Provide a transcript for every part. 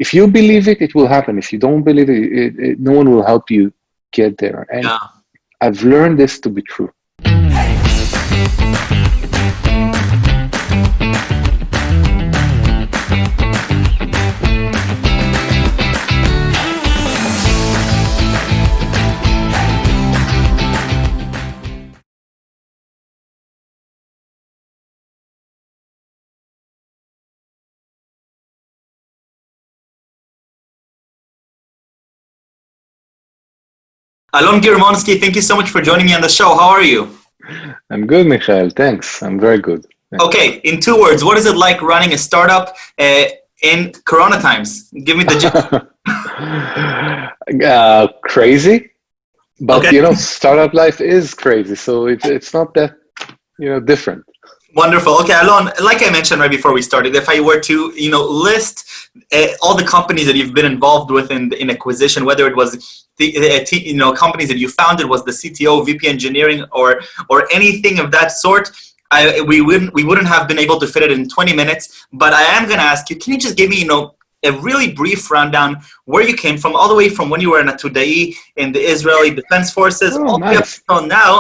if you believe it, it will happen. If you don't believe it, no one will help you get there. And Yeah. I've learned this to be true. Alon Girmonsky, thank you so much for joining me on the show. How are you? I'm good, Michael. Thanks. I'm very good. Thanks. Okay, in 2 words, what is it like running a startup in Corona times? Give me the Crazy, but Okay. startup life is crazy. So it's not that different. Wonderful. Okay, Alon, like I mentioned right before we started, if I were to, list all the companies that you've been involved with in acquisition, whether it was the companies that you founded, was the CTO, VP engineering, or anything of that sort, we wouldn't have been able to fit it in 20 minutes. But I am going to ask you, can you just give me, a really brief rundown where you came from, all the way from when you were in a Tudai in the Israeli Defense Forces, Oh, all the way up nice. until now.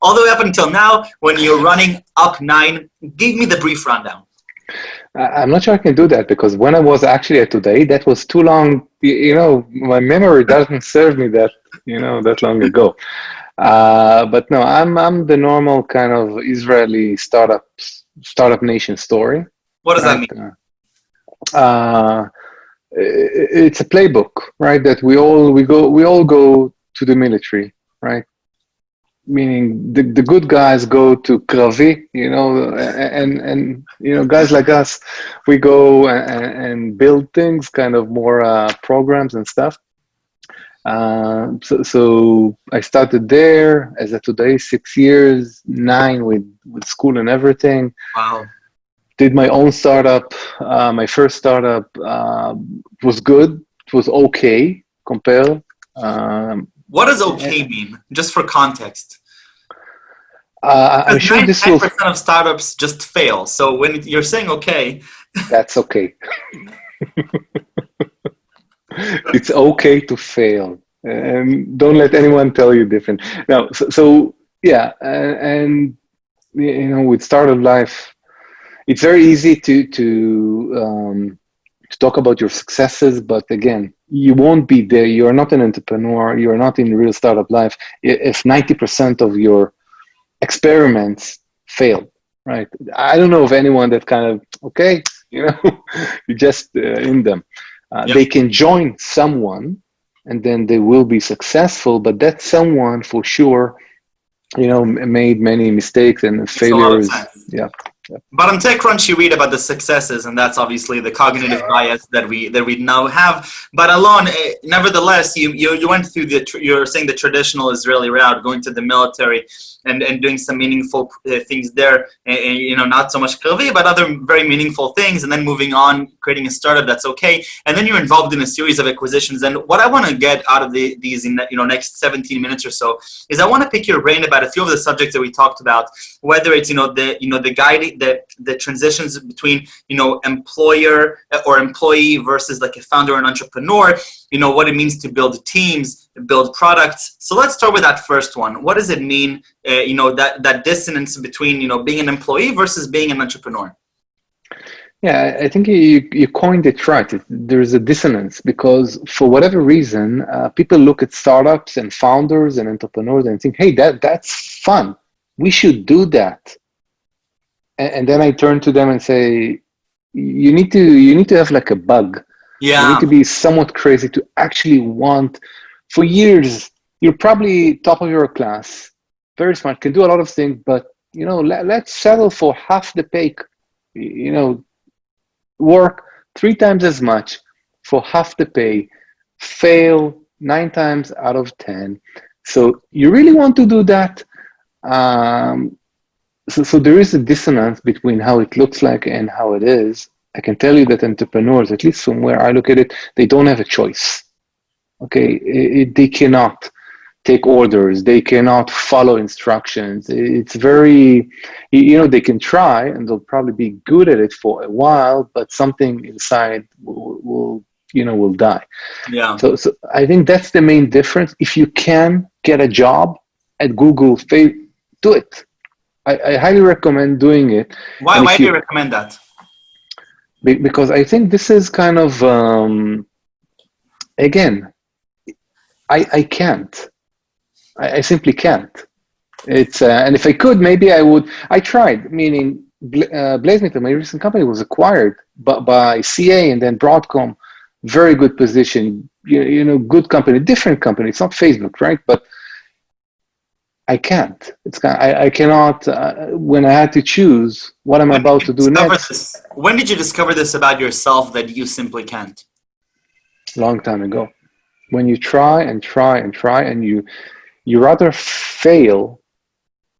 All the way up until now, when you're running Up9. Give me the brief rundown. I'm not sure I can do that because when I was actually at Today, that was too long. My memory doesn't serve me that long ago. But no, I'm the normal kind of Israeli startup nation story, What does that right? mean? It's a playbook, right? That we all go to the military, right? Meaning the good guys go to Kravi, and guys like us, we go and build things, kind of more programs and stuff. So I started there as of today, 6 years, 9 with school and everything. Wow. Did my own startup. My first startup was good. It was okay compared. What does okay mean? Just for context. I'm Because sure this 99% of startups just fail. So when you're saying okay, that's okay. It's okay to fail, and don't let anyone tell you different. Now, so yeah, and with startup life, it's very easy to talk about your successes, but again, you won't be there. You are not an entrepreneur. You are not in real startup life if 90% of your experiments fail. Right? I don't know of anyone that kind of you just in them. Yep. They can join someone, and then they will be successful. But that someone, for sure, made many mistakes and Makes a lot of failures. sense. Yeah. But on TechCrunch, you read about the successes, and that's obviously the cognitive bias that we now have. But Alon, nevertheless, you went through you're saying the traditional Israeli route, going to the military and doing some meaningful things there. Not so much Kravi, but other very meaningful things, and then moving on, creating a startup that's okay. And then you're involved in a series of acquisitions. And what I want to get out of these in next 17 minutes or so is I want to pick your brain about a few of the subjects that we talked about, whether it's the guiding the transitions between employer or employee versus like a founder and entrepreneur, what it means to build teams, build products. So let's start with that first one. What does it mean, that dissonance between being an employee versus being an entrepreneur? Yeah, I think you coined it right. There's a dissonance because for whatever reason, people look at startups and founders and entrepreneurs and think, hey, that's fun. We should do that. And then I turn to them and say, you need to have like a bug. You need Yeah. to be somewhat crazy to actually want. For years, you're probably top of your class, very smart, can do a lot of things, but let's settle for half the pay. Work 3 times as much for half the pay, fail 9 times out of 10. So you really want to do that? So there is a dissonance between how it looks like and how it is. I can tell you that entrepreneurs, at least from where I look at it, they don't have a choice. Okay, they cannot take orders. They cannot follow instructions. It's very, they can try and they'll probably be good at it for a while, but something inside will will die. Yeah. So I think that's the main difference. If you can get a job at Google, do it. I highly recommend doing it. Why? And Why if do you you, recommend that? because I think this is kind of, again, I can't. I simply can't. It's and if I could, maybe I would. I tried. Meaning, BlazeMeter, my recent company, was acquired by CA and then Broadcom. Very good position. Good company, different company. It's not Facebook, right? But I can't. I cannot. When I had to choose what I'm When did about you to do discover next, this? When did you discover this about yourself that you simply can't? long time ago. When you try and try and try, and you rather fail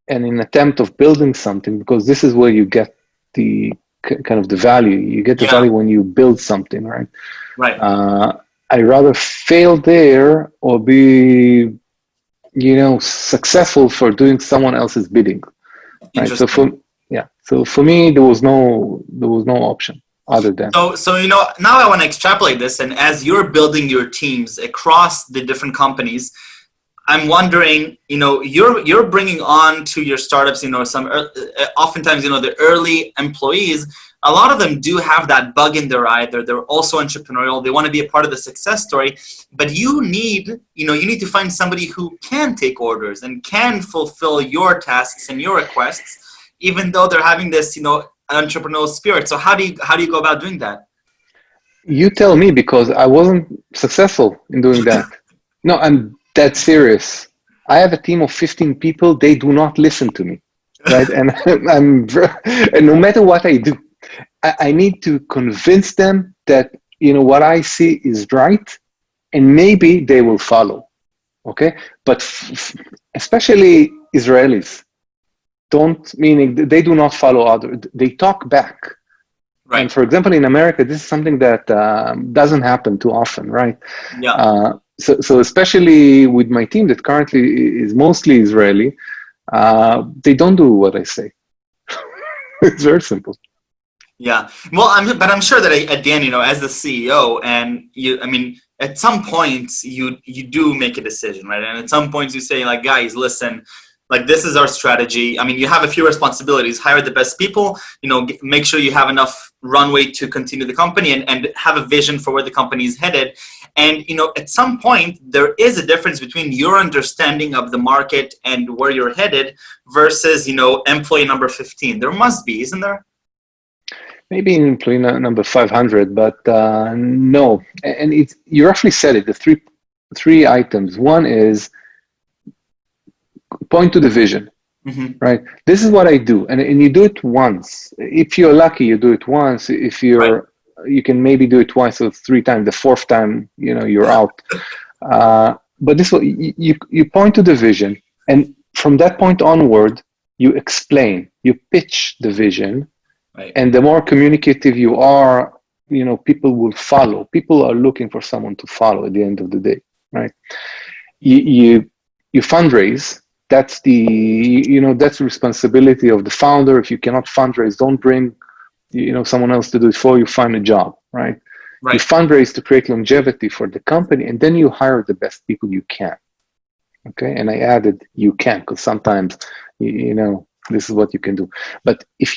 in an attempt of building something, because this is where you get the kind of the value. You get the Yeah. value when you build something, right? Right. I rather fail there or be, successful for doing someone else's bidding, right? So Interesting. for me, there was no option other than. So now I want to extrapolate this, and as you're building your teams across the different companies, I'm wondering, you're bringing on to your startups, some oftentimes, the early employees. A lot of them do have that bug in their eye. They're also entrepreneurial. They want to be a part of the success story. But you need to find somebody who can take orders and can fulfill your tasks and your requests, even though they're having this, entrepreneurial spirit. So how do you go about doing that? You tell me, because I wasn't successful in doing that. No, I'm dead serious. I have a team of 15 people. They do not listen to me, right? And and no matter what I do, I need to convince them that what I see is right, and maybe they will follow. Okay, but especially Israelis don't, meaning they do not follow others. They talk back. And Right. for example, in America, this is something that doesn't happen too often, right? Yeah. So especially with my team that currently is mostly Israeli, they don't do what I say. It's very simple. Yeah. Well, I'm sure that at the end, as the CEO, and at some points you do make a decision, right? And at some points you say, like, guys, listen, like, this is our strategy. You have a few responsibilities: hire the best people, make sure you have enough runway to continue the company, and have a vision for where the company is headed. And at some point there is a difference between your understanding of the market and where you're headed versus employee number 15. There must be, isn't there? Maybe in employee number 500, but no. And you roughly said it. The three items. One is point to the vision. Mm-hmm. Right. This is what I do, and you do it once. If you're lucky, you do it once. If Right. you can maybe do it twice or three times. The fourth time, you're out. But this one, you point to the vision, and from that point onward, you explain, you pitch the vision, Right. and the more communicative you are, people will follow. People are looking for someone to follow at the end of the day, right? You fundraise. That's that's the responsibility of the founder. If you cannot fundraise, don't bring someone else to do it for you. Find a job, right? You Right. fundraise to create longevity for the company, and then you hire the best people you can. Okay, and I added you can, because sometimes this is what you can do. But if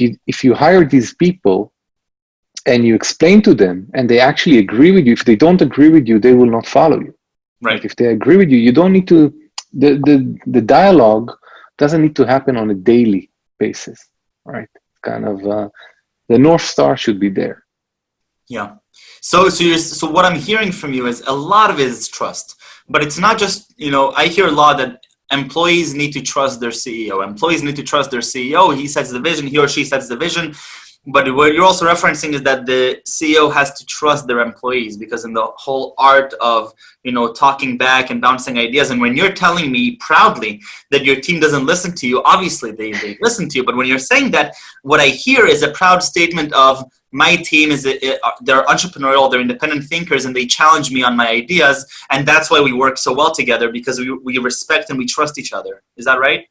you hire these people and you explain to them, and they actually agree with you, if they don't agree with you, they will not follow you. Right. Like, if they agree with you, you don't need to. The dialogue doesn't need to happen on a daily basis, right? Kind of the North Star should be there. Yeah. So what I'm hearing from you is a lot of it is trust, but it's not just, I hear a lot that employees need to trust their CEO. Employees need to trust their CEO. He sets the vision, he or she sets the vision. But what you're also referencing is that the CEO has to trust their employees, because in the whole art of, talking back and bouncing ideas. And when you're telling me proudly that your team doesn't listen to you, obviously they listen to you. But when you're saying that, what I hear is a proud statement of, my team they're entrepreneurial, they're independent thinkers, and they challenge me on my ideas. And that's why we work so well together, because we respect and we trust each other. Is that right?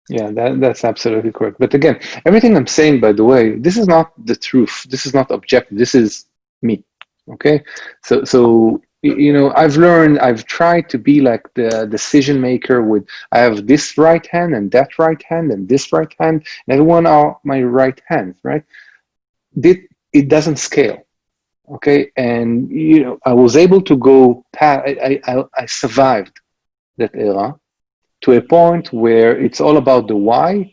Yeah, that's absolutely correct. But again, everything I'm saying, by the way, this is not the truth. This is not objective. This is me. Okay, so I've tried to be like the decision maker with I have this right hand and that right hand and this right hand, and everyone are my right hands, right? It doesn't scale. Okay, and I was able to go past. I survived that era to a point where it's all about the why,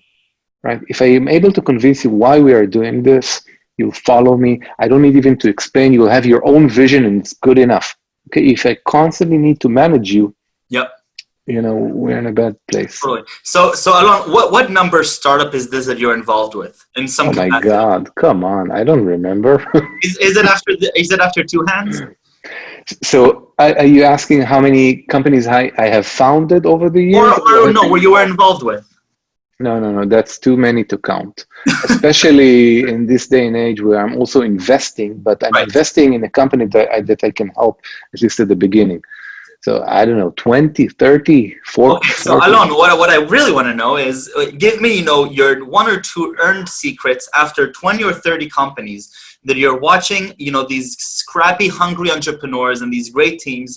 right? If I am able to convince you why we are doing this, you'll follow me. I don't need even to explain. You'll have your own vision, and it's good enough. Okay, if I constantly need to manage you, Yep. we're in a bad place. Totally. So Alon, what number startup is this that you're involved with in some Oh my capacity? God, come on! I don't remember. Is it after two hands? So, are you asking how many companies I have founded over the years? Or no, where you were involved with? No. That's too many to count, especially in this day and age where I'm also investing, but I'm Right. investing in a company that I can help, at least at the beginning. So I don't know, 20, 30, 40, Okay, so 40. Alon, what I really want to know is give me, your one or two earned secrets after 20 or 30 companies that you're watching, these scrappy, hungry entrepreneurs and these great teams,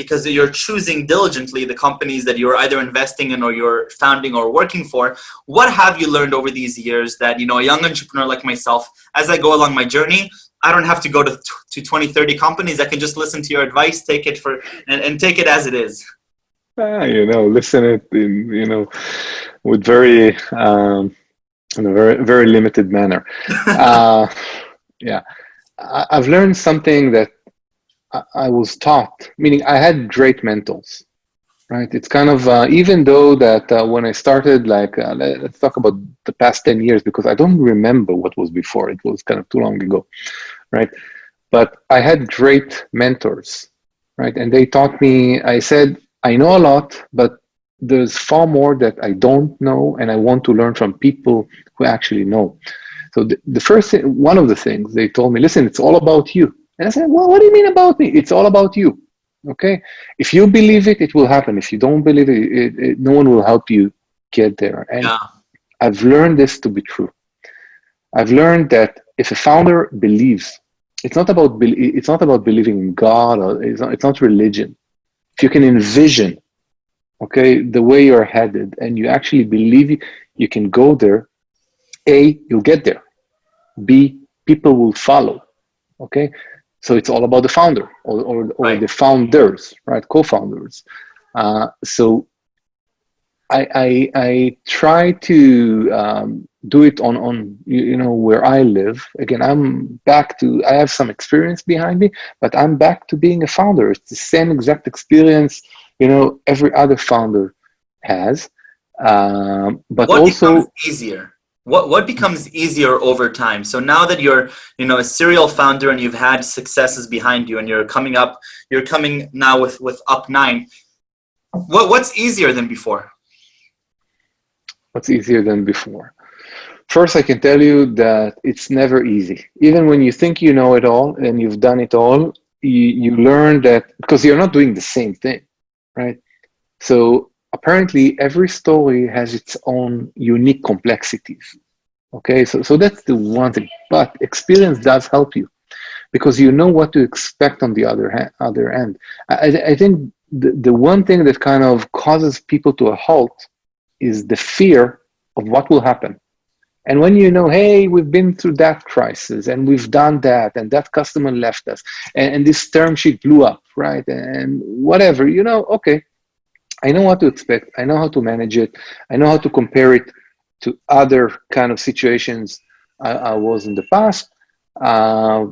because you're choosing diligently the companies that you're either investing in or you're founding or working for. What have you learned over these years that, a young entrepreneur like myself, as I go along my journey, I don't have to go to 20, 30 companies. I can just listen to your advice, take it and take it as it is. Listen it with very, in a very, very limited manner. Uh, yeah, I've learned something that I was taught, meaning I had great mentors, right? It's kind of, even though that when I started, like, let's talk about the past 10 years, because I don't remember what was before. It was kind of too long ago, right? But I had great mentors, right? And they taught me, I said, I know a lot, but there's far more that I don't know, and I want to learn from people who actually know. So the first thing, one of the things they told me, listen, it's all about you. And I said, well, what do you mean about me? It's all about you. Okay. If you believe it, it will happen. If you don't believe it, no one will help you get there. And Yeah. I've learned this to be true. I've learned that if a founder believes, it's not about believing in God, or it's not religion. If you can envision, okay, the way you're headed, and you actually believe you can go there, A, you'll get there. B, people will follow. Okay, so it's all about the founder or Right. the founders, right? Co-founders. So I try to do it on where I live. Again, I have some experience behind me, but I'm back to being a founder. It's the same exact experience every other founder has, but What becomes also. easier? What becomes easier over time? So now that you're, a serial founder and you've had successes behind you and you're coming now with Up9. What's easier than before? What's easier than before? First, I can tell you that it's never easy. Even when you think you know it all and you've done it all, you learn that because you're not doing the same thing, right? So apparently, every story has its own unique complexities. Okay, so that's the one thing. But experience does help you because you know what to expect on the other end. I think the one thing that kind of causes people to a halt is the fear of what will happen. And when hey, we've been through that crisis and we've done that, and that customer left us, and this term sheet blew up, right? And whatever, okay, I know what to expect. I know how to manage it. I know how to compare it to other kind of situations I was in the past. Uh,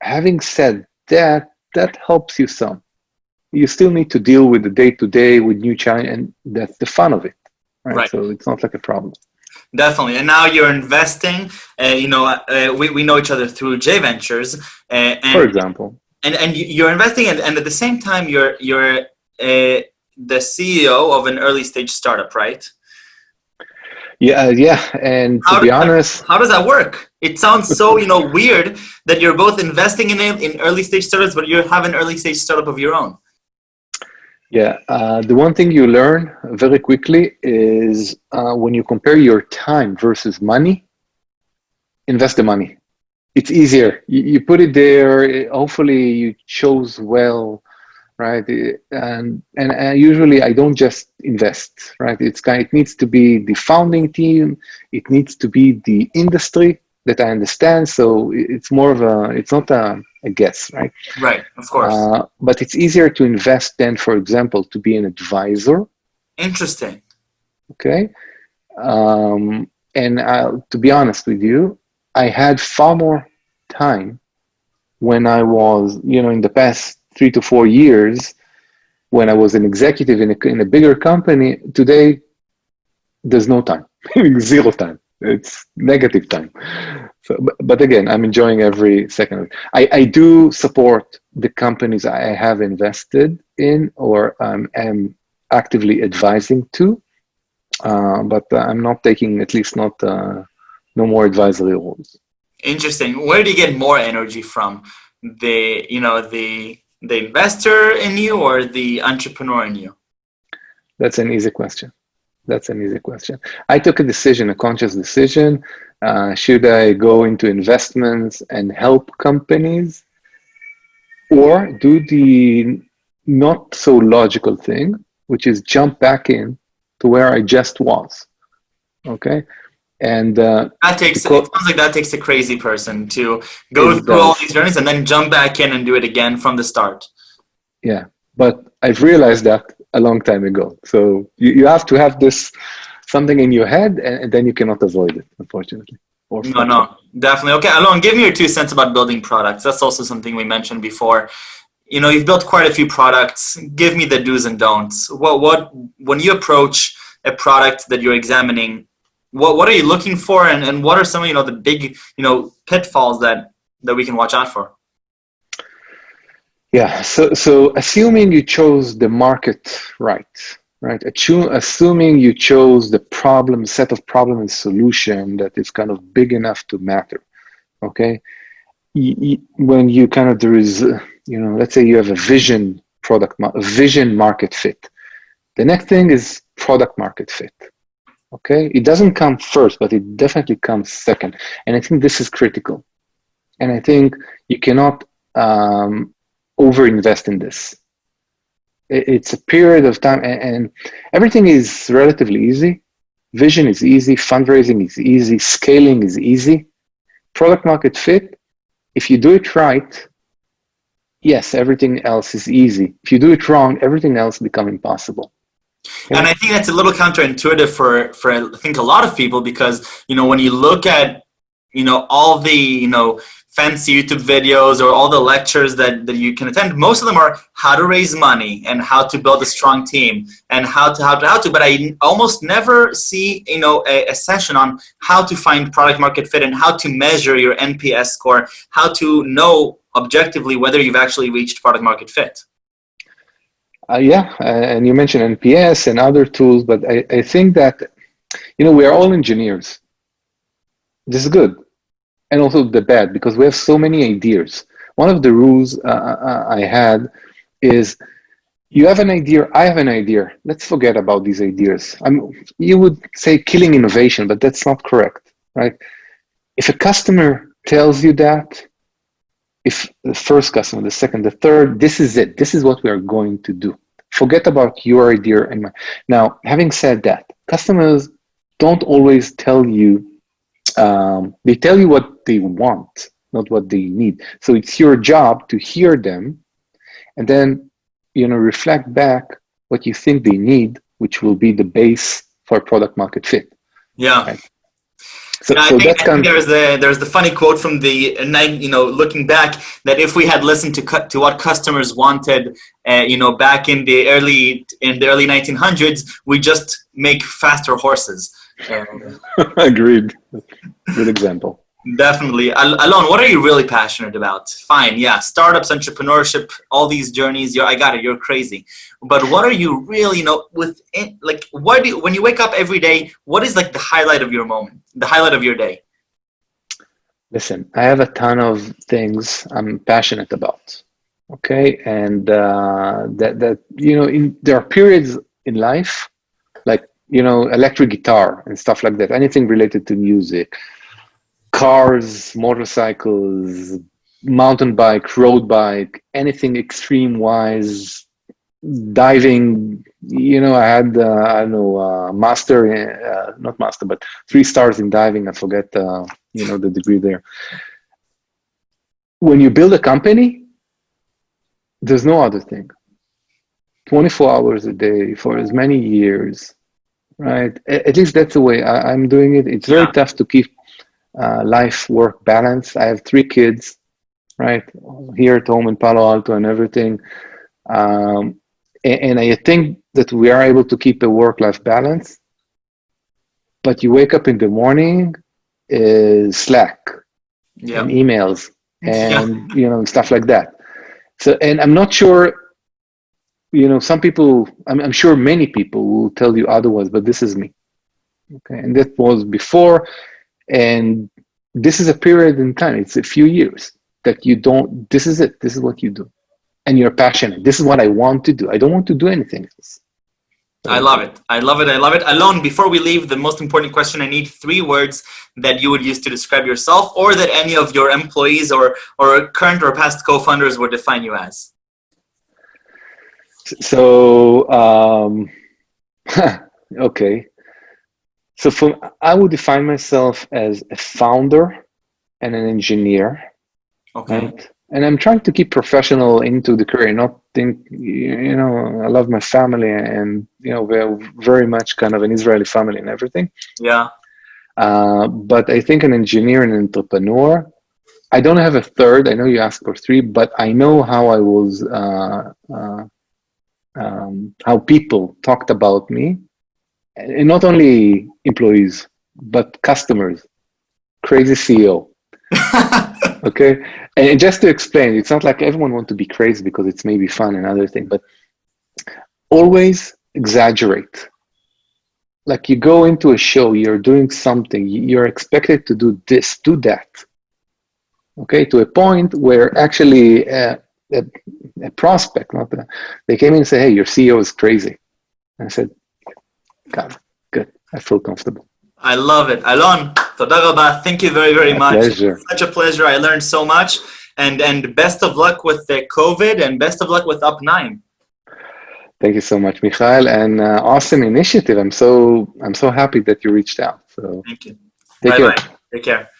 Having said that, that helps you some. You still need to deal with the day to day with new challenge, and that's the fun of it, right? Right. So it's not like a problem. Definitely. And now you're investing. We know each other through J Ventures, For example. and you're investing, and at the same time you're the CEO of an early stage startup, right? Yeah, and to How be does that, honest, how does that work? It sounds so weird that you're both investing in early stage startups, but you have an early stage startup of your own. yeah, the one thing you learn very quickly is when you compare your time versus money, invest the money. it's easier. You put it there. Hopefully, you chose well, right? And usually, I don't just invest, right? It needs to be the founding team. It needs to be the industry that I understand. So it's more of it's not a guess, right? Right, of course. But it's easier to invest than, for example, to be an advisor. Interesting. Okay. And to be honest with you, I had far more time when I was, in the past 3 to 4 years, when I was an executive in a bigger company. Today, there's no time, zero time. It's negative time. So, but again, I'm enjoying every second of it. I do support the companies I have invested in or am actively advising to. But I'm not taking, at least not, no more advisory roles. Interesting. Where do you get more energy from? The investor in you or the entrepreneur in you? That's an easy question. That's an easy question. I took a decision, a conscious decision. Should I go into investments and help companies, or do the not so logical thing, which is jump back in to where I just was? Okay. And It because sounds like that takes a crazy person to go it through all does, these journeys and then jump back in and do it again from the start. yeah. But I've realized that a long time ago. So you have to have this something in your head, and then you cannot avoid it, unfortunately, or No, fortunately. no, definitely. Okay, Alon, give me your 2 cents about building products. That's also something we mentioned before. You've built quite a few products. Give me the do's and don'ts. When you approach a product that you're examining, what are you looking for, and what are some of the big pitfalls that we can watch out for? Yeah. So assuming you chose the market right, right? Assuming you chose the set of problem and solution that is kind of big enough to matter. Okay. When you kind of there is, let's say you have a vision market fit. The next thing is product market fit. Okay. It doesn't come first, but it definitely comes second. And I think this is critical. And I think you cannot overinvest in this. It's a period of time, and everything is relatively easy. Vision is easy, fundraising is easy, scaling is easy. Product market fit, if you do it right, yes, everything else is easy. If you do it wrong, everything else becomes impossible. Okay? And I think that's a little counterintuitive for I think a lot of people, because when you look at all the fancy YouTube videos or all the lectures that you can attend, most of them are how to raise money and how to build a strong team and how to. But I almost never see a session on how to find product market fit and how to measure your NPS score, how to know objectively whether you've actually reached product market fit. Yeah, and you mentioned NPS and other tools, but I think that we are all engineers. This is good. And also the bad, because we have so many ideas. One of the rules I had is you have an idea, I have an idea. Let's forget about these ideas. You would say killing innovation, but that's not correct, right? If a customer tells you that, if the first customer, the second, the third, this is it. This is what we are going to do. Forget about your idea and mine. Now, having said that, customers don't always tell you. They tell you what they want, not what they need. So it's your job to hear them, and then reflect back what you think they need, which will be the base for product market fit. Yeah. Right? So I think that's kind of, there's the funny quote from the looking back, that if we had listened to what customers wanted, back in the early 1900s, we just make faster horses. agreed. Good example. Definitely. Alon, what are you really passionate about? Fine, yeah, startups, entrepreneurship, all these journeys. I got it. You're crazy. But what are you really, when you wake up every day, what is like the highlight of your moment, the highlight of your day? Listen, I have a ton of things I'm passionate about. Okay, and there are periods in life, like electric guitar and stuff like that. Anything related to music. cars, motorcycles, mountain bike, road bike, anything extreme wise, diving. I had I don't know, master, not master, but 3 stars in diving. I forget the degree there. When you build a company, there's no other thing. 24 hours a day for as many years, right? At least that's the way I'm doing it. It's very tough to keep life-work balance. I have 3 kids, right, here at home in Palo Alto and everything. And I think that we are able to keep a work-life balance, but you wake up in the morning, Slack and emails and stuff like that. So, and I'm not sure, some people, I'm sure many people will tell you otherwise, but this is me. Okay, and that was before, and this is a period in time. It's a few years that you don't. This is it. This is what you do. And you're passionate. This is what I want to do. I don't want to do anything else. I love it. I love it. I love it. Alon, before we leave, the most important question, I need 3 words that you would use to describe yourself, or that any of your employees or current or past co-founders would define you as. So, okay. So I would define myself as a founder and an engineer. Okay. Right? And I'm trying to keep professional into the career, not think, I love my family and, we're very much kind of an Israeli family and everything. Yeah. But I think an engineer and entrepreneur, I don't have a third. I know you asked for 3, but I know how I was, how people talked about me, and not only employees, but customers, crazy CEO. Okay. And just to explain, it's not like everyone wants to be crazy because it's maybe fun and other thing, but always exaggerate. Like you go into a show, you're doing something, you're expected to do this, do that. Okay, to a point where actually a prospect, they came in and said, "Hey, your CEO is crazy." And I said, "God, good. I feel comfortable." I love it. Alon, toda rabba. Thank you very, very much. Pleasure. Such a pleasure. I learned so much. And best of luck with the COVID, and best of luck with UP9. Thank you so much, Michael, and awesome initiative. I'm so happy that you reached out. So thank you. Take care. Take care.